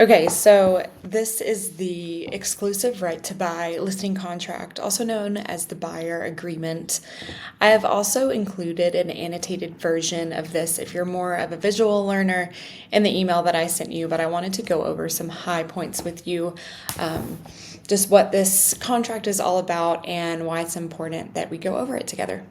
Okay, so this is the exclusive right to buy listing contract, also known as the buyer agreement. I have also included an annotated version of this if you're more of a visual learner in the email that I sent you, but I wanted to go over some high points with you, just what this contract is all about and why it's important that we go over it together.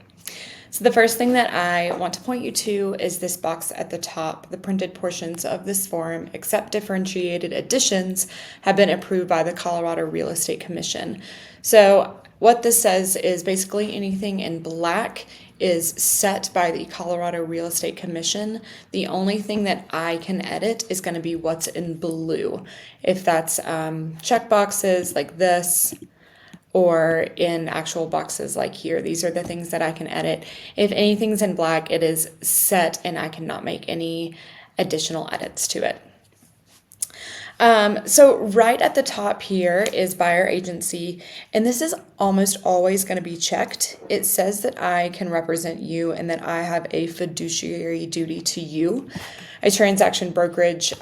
So the first thing that I want to point you to is this box at the top. The printed portions of this form, except differentiated editions, have been approved by the Colorado Real Estate Commission. So what this says is basically anything in black is set by the Colorado Real Estate Commission. The only thing that I can edit is going to be what's in blue. If that's check boxes like this, or in actual boxes like here. These are the things that I can edit. If anything's in black, it is set and I cannot make any additional edits to it. So right at the top here is buyer agency, and this is almost always going to be checked. It says that I can represent you and that I have a fiduciary duty to you. A transaction brokerage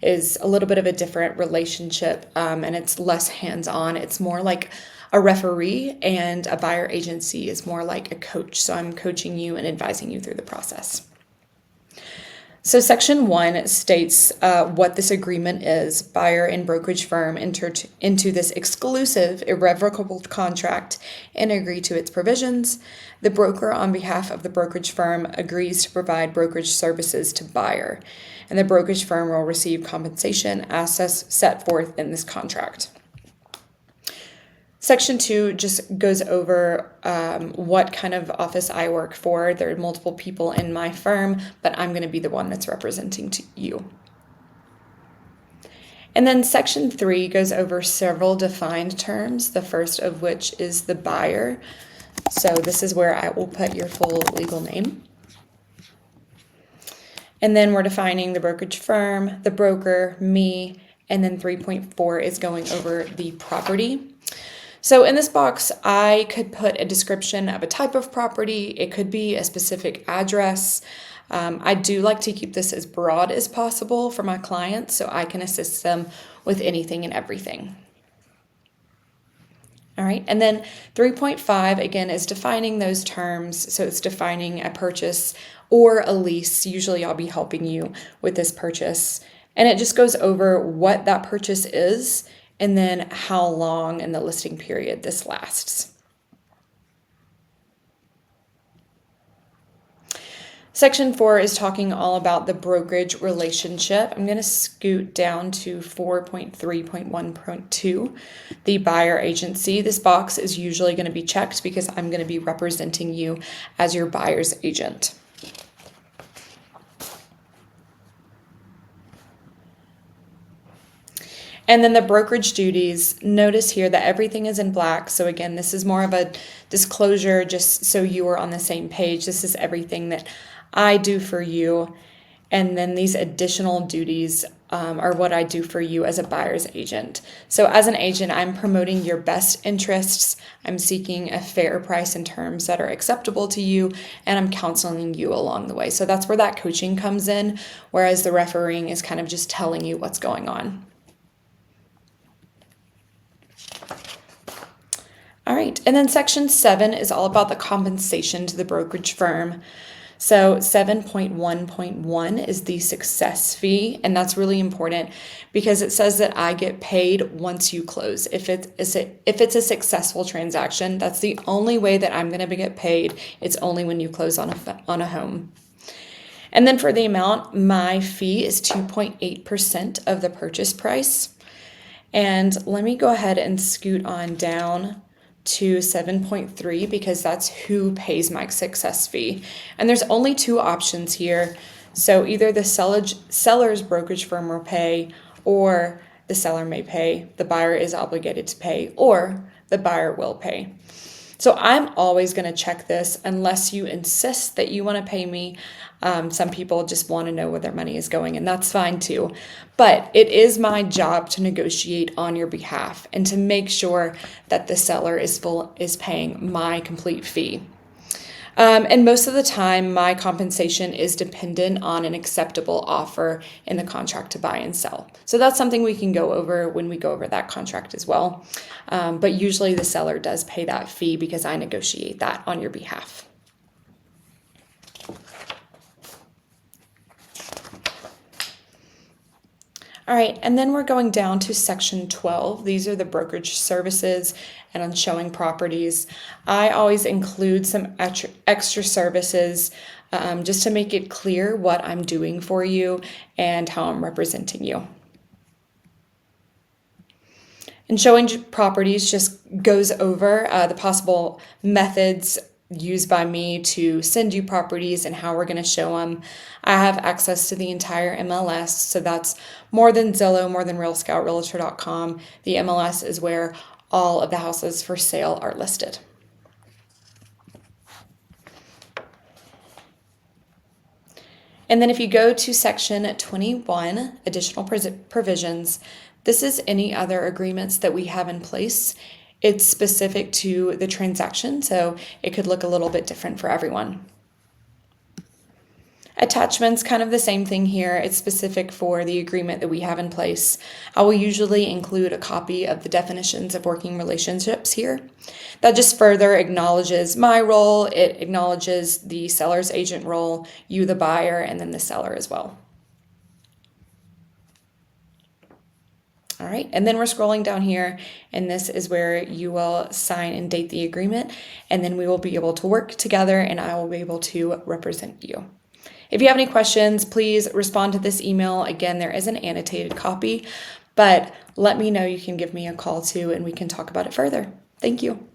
is a little bit of a different relationship, and it's less hands-on. It's more like a referee, and a buyer agency is more like a coach. So I'm coaching you and advising you through the process. So Section 1 states what this agreement is. Buyer and brokerage firm enter into this exclusive, irrevocable contract and agree to its provisions. The broker, on behalf of the brokerage firm, agrees to provide brokerage services to buyer, and the brokerage firm will receive compensation as set forth in this contract. Section 2 just goes over what kind of office I work for. There are multiple people in my firm, but I'm going to be the one that's representing to you. And then Section 3 goes over several defined terms, the first of which is the buyer. So this is where I will put your full legal name. And then we're defining the brokerage firm, the broker, me, and then 3.4 is going over the property. So in this box, I could put a description of a type of property. It could be a specific address. I do like to keep this as broad as possible for my clients so I can assist them with anything and everything. All right, and then 3.5 again is defining those terms. So it's defining a purchase or a lease. Usually I'll be helping you with this purchase. And it just goes over what that purchase is and then how long in the listing period this lasts. Section 4 is talking all about the brokerage relationship. I'm going to scoot down to 4.3.1.2, the buyer agency. This box is usually going to be checked because I'm going to be representing you as your buyer's agent. And then the brokerage duties, notice here that everything is in black. So again, this is more of a disclosure just so you are on the same page. This is everything that I do for you. And then these additional duties are what I do for you as a buyer's agent. So as an agent, I'm promoting your best interests. I'm seeking a fair price and terms that are acceptable to you, and I'm counseling you along the way. So that's where that coaching comes in, whereas the refereeing is kind of just telling you what's going on. All right, and then Section 7 is all about the compensation to the brokerage firm. So 7.1.1 is the success fee, and that's really important because it says that I get paid once you close. If it's a successful transaction, that's the only way that I'm going to get paid. It's only when you close on a home. And then for the amount, my fee is 2.8% of the purchase price. And let me go ahead and scoot on down to 7.3 because that's who pays my success fee. And there's only two options here. So either the seller's brokerage firm will pay, or the seller may pay, the buyer is obligated to pay, or the buyer will pay. So I'm always going to check this unless you insist that you want to pay me. Some people just want to know where their money is going, and that's fine too. But it is my job to negotiate on your behalf and to make sure that the seller is paying my complete fee. And most of the time, my compensation is dependent on an acceptable offer in the contract to buy and sell. So that's something we can go over when we go over that contract as well. But usually the seller does pay that fee because I negotiate that on your behalf. All right, and then we're going down to section 12. These are the brokerage services and on showing properties. I always include some extra services just to make it clear what I'm doing for you and how I'm representing you. And showing properties just goes over the possible methods used by me to send you properties and how we're going to show them. I have access to the entire MLS, so that's more than Zillow, more than RealScoutRealtor.com. The MLS is where all of the houses for sale are listed. And then if you go to section 21, additional provisions, this is any other agreements that we have in place. It's specific to the transaction, so it could look a little bit different for everyone. Attachments, kind of the same thing here. It's specific for the agreement that we have in place. I will usually include a copy of the definitions of working relationships here. That just further acknowledges my role. It acknowledges the seller's agent role, you the buyer, and then the seller as well. All right, and then we're scrolling down here, and this is where you will sign and date the agreement, and then we will be able to work together, and I will be able to represent you. If you have any questions, please respond to this email. Again, there is an annotated copy, but let me know. You can give me a call too, and we can talk about it further. Thank you.